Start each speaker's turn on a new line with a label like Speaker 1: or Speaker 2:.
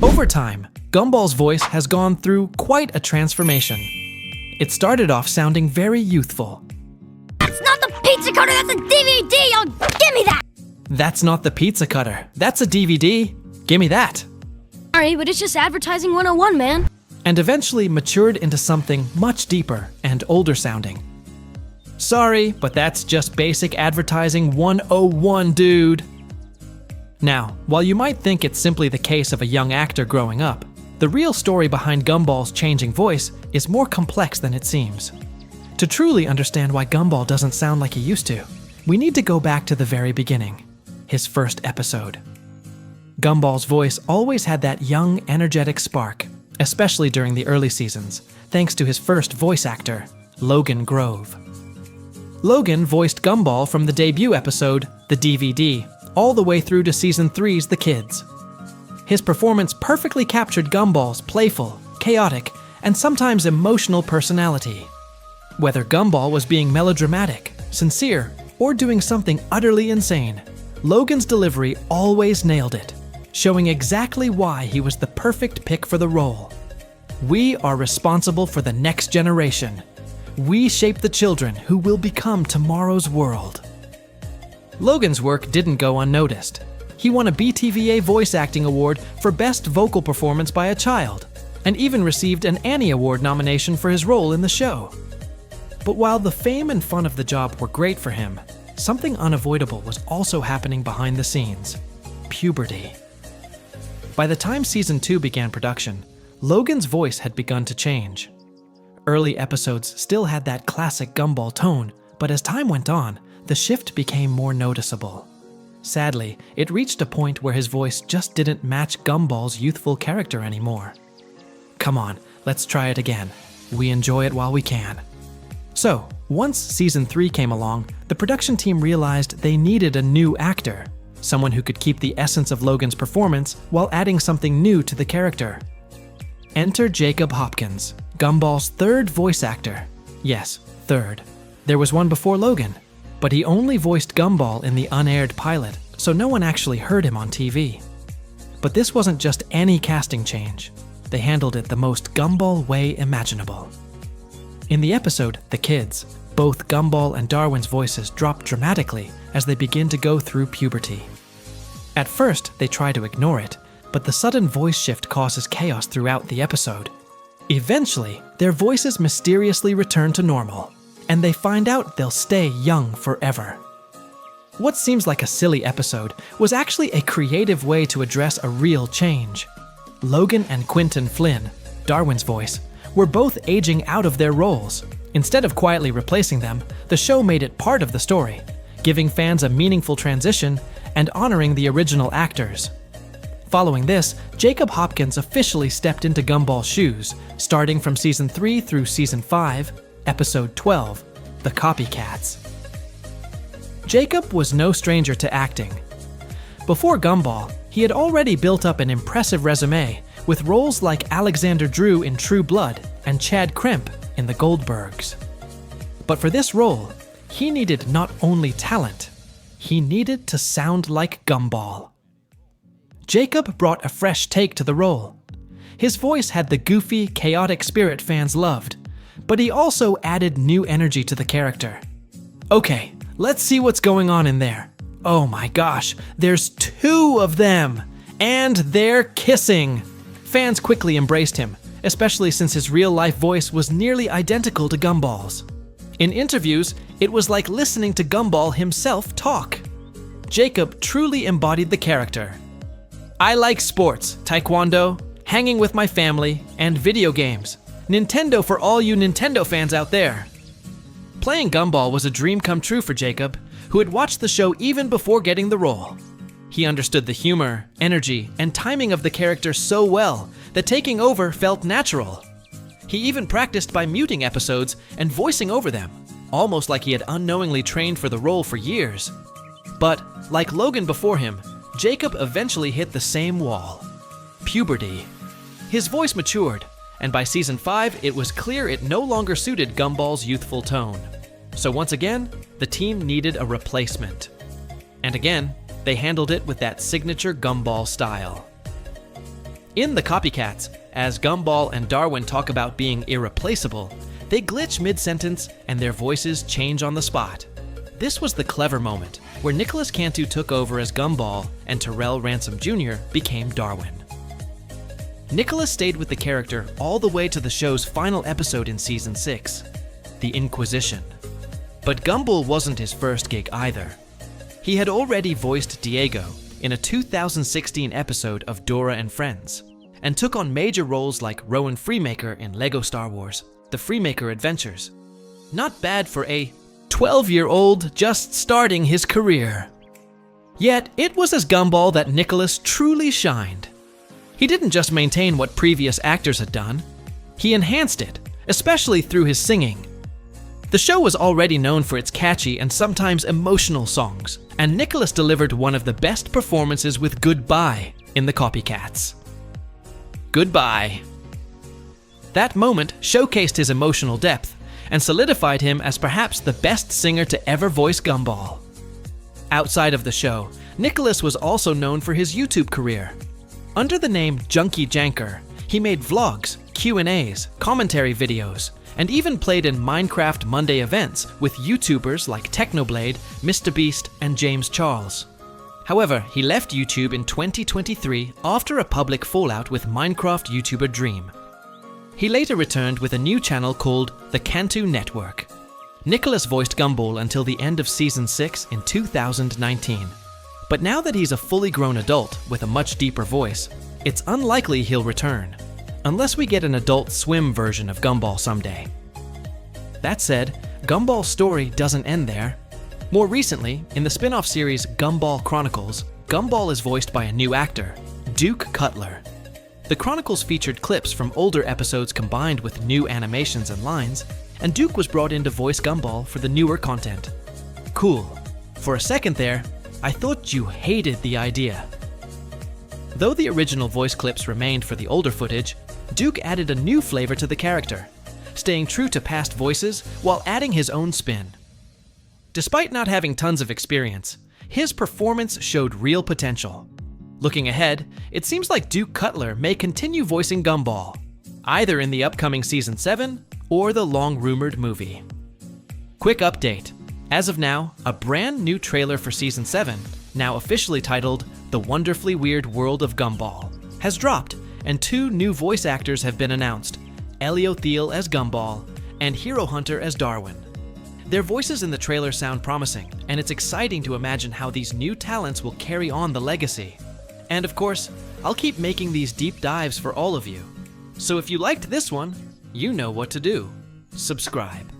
Speaker 1: Over time, Gumball's voice has gone through quite a transformation. It started off sounding very youthful.
Speaker 2: That's not the pizza cutter, that's a DVD! Oh, give me that!
Speaker 1: That's not the pizza cutter, that's a DVD. Gimme that.
Speaker 2: Sorry, but it's just advertising 101, man.
Speaker 1: And eventually matured into something much deeper and older sounding. Sorry, but that's just basic advertising 101, dude. Now, while you might think it's simply the case of a young actor growing up, the real story behind Gumball's changing voice is more complex than it seems. To truly understand why Gumball doesn't sound like he used to, we need to go back to the very beginning, his first episode. Gumball's voice always had that young, energetic spark, especially during the early seasons, thanks to his first voice actor, Logan Grove. Logan voiced Gumball from the debut episode, The DVD, all the way through to Season 3's The Kids. His performance perfectly captured Gumball's playful, chaotic, and sometimes emotional personality. Whether Gumball was being melodramatic, sincere, or doing something utterly insane, Logan's delivery always nailed it, showing exactly why he was the perfect pick for the role. We are responsible for the next generation. We shape the children who will become tomorrow's world. Logan's work didn't go unnoticed. He won a BTVA Voice Acting Award for Best Vocal Performance by a Child, and even received an Annie Award nomination for his role in the show. But while the fame and fun of the job were great for him, something unavoidable was also happening behind the scenes: puberty. By the time Season 2 began production, Logan's voice had begun to change. Early episodes still had that classic Gumball tone, but as time went on, the shift became more noticeable. Sadly, it reached a point where his voice just didn't match Gumball's youthful character anymore. Come on, let's try it again. We enjoy it while we can. So, once Season 3 came along, the production team realized they needed a new actor, someone who could keep the essence of Logan's performance while adding something new to the character. Enter Jacob Hopkins, Gumball's third voice actor. Yes, third. There was one before Logan, but he only voiced Gumball in the unaired pilot, so no one actually heard him on TV. But this wasn't just any casting change. They handled it the most Gumball way imaginable. In the episode, The Kids, both Gumball and Darwin's voices drop dramatically as they begin to go through puberty. At first, they try to ignore it, but the sudden voice shift causes chaos throughout the episode. Eventually, their voices mysteriously return to normal, and they find out they'll stay young forever. What seems like a silly episode was actually a creative way to address a real change. Logan and Quinton Flynn, Darwin's voice, were both aging out of their roles. Instead of quietly replacing them, the show made it part of the story, giving fans a meaningful transition and honoring the original actors. Following this, Jacob Hopkins officially stepped into Gumball's shoes, starting from Season 3 through Season 5, Episode 12, The Copycats. Jacob was no stranger to acting. Before Gumball, he had already built up an impressive resume with roles like Alexander Drew in True Blood and Chad Kremp in The Goldbergs. But for this role, he needed not only talent, he needed to sound like Gumball. Jacob brought a fresh take to the role. His voice had the goofy, chaotic spirit fans loved, but he also added new energy to the character. Okay, let's see what's going on in there. Oh my gosh, there's 2 of them! And they're kissing! Fans quickly embraced him, especially since his real-life voice was nearly identical to Gumball's. In interviews, it was like listening to Gumball himself talk. Jacob truly embodied the character. I like sports, taekwondo, hanging with my family, and video games. Nintendo for all you Nintendo fans out there. Playing Gumball was a dream come true for Jacob, who had watched the show even before getting the role. He understood the humor, energy, and timing of the character so well that taking over felt natural. He even practiced by muting episodes and voicing over them, almost like he had unknowingly trained for the role for years. But, like Logan before him, Jacob eventually hit the same wall: puberty. His voice matured, and by Season 5, it was clear it no longer suited Gumball's youthful tone. So once again, the team needed a replacement. And again, they handled it with that signature Gumball style. In The Copycats, as Gumball and Darwin talk about being irreplaceable, they glitch mid-sentence and their voices change on the spot. This was the clever moment where Nicholas Cantu took over as Gumball and Terrell Ransom Jr. became Darwin. Nicholas stayed with the character all the way to the show's final episode in Season 6, The Inquisition. But Gumball wasn't his first gig either. He had already voiced Diego in a 2016 episode of Dora and Friends, and took on major roles like Rowan Freemaker in LEGO Star Wars, The Freemaker Adventures. Not bad for a 12-year-old just starting his career. Yet, it was as Gumball that Nicholas truly shined. He didn't just maintain what previous actors had done, he enhanced it, especially through his singing. The show was already known for its catchy and sometimes emotional songs, and Nicholas delivered one of the best performances with Goodbye in The Copycats. Goodbye. That moment showcased his emotional depth and solidified him as perhaps the best singer to ever voice Gumball. Outside of the show, Nicholas was also known for his YouTube career. Under the name Junkie Janker, he made vlogs, Q&As, commentary videos, and even played in Minecraft Monday events with YouTubers like Technoblade, MrBeast, and James Charles. However, he left YouTube in 2023 after a public fallout with Minecraft YouTuber Dream. He later returned with a new channel called The Cantu Network. Nicholas voiced Gumball until the end of Season 6 in 2019. But now that he's a fully grown adult with a much deeper voice, it's unlikely he'll return, unless we get an Adult Swim version of Gumball someday. That said, Gumball's story doesn't end there. More recently, in the spin-off series Gumball Chronicles, Gumball is voiced by a new actor, Duke Cutler. The Chronicles featured clips from older episodes combined with new animations and lines, and Duke was brought in to voice Gumball for the newer content. Cool. For a second there, I thought you hated the idea. Though the original voice clips remained for the older footage, Duke added a new flavor to the character, staying true to past voices while adding his own spin. Despite not having tons of experience, his performance showed real potential. Looking ahead, it seems like Duke Cutler may continue voicing Gumball, either in the upcoming Season 7 or the long-rumored movie. Quick update. As of now, a brand new trailer for Season 7, now officially titled The Wonderfully Weird World of Gumball, has dropped, and 2 new voice actors have been announced, Elio Thiel as Gumball and Hero Hunter as Darwin. Their voices in the trailer sound promising, and it's exciting to imagine how these new talents will carry on the legacy. And of course, I'll keep making these deep dives for all of you. So if you liked this one, you know what to do. Subscribe.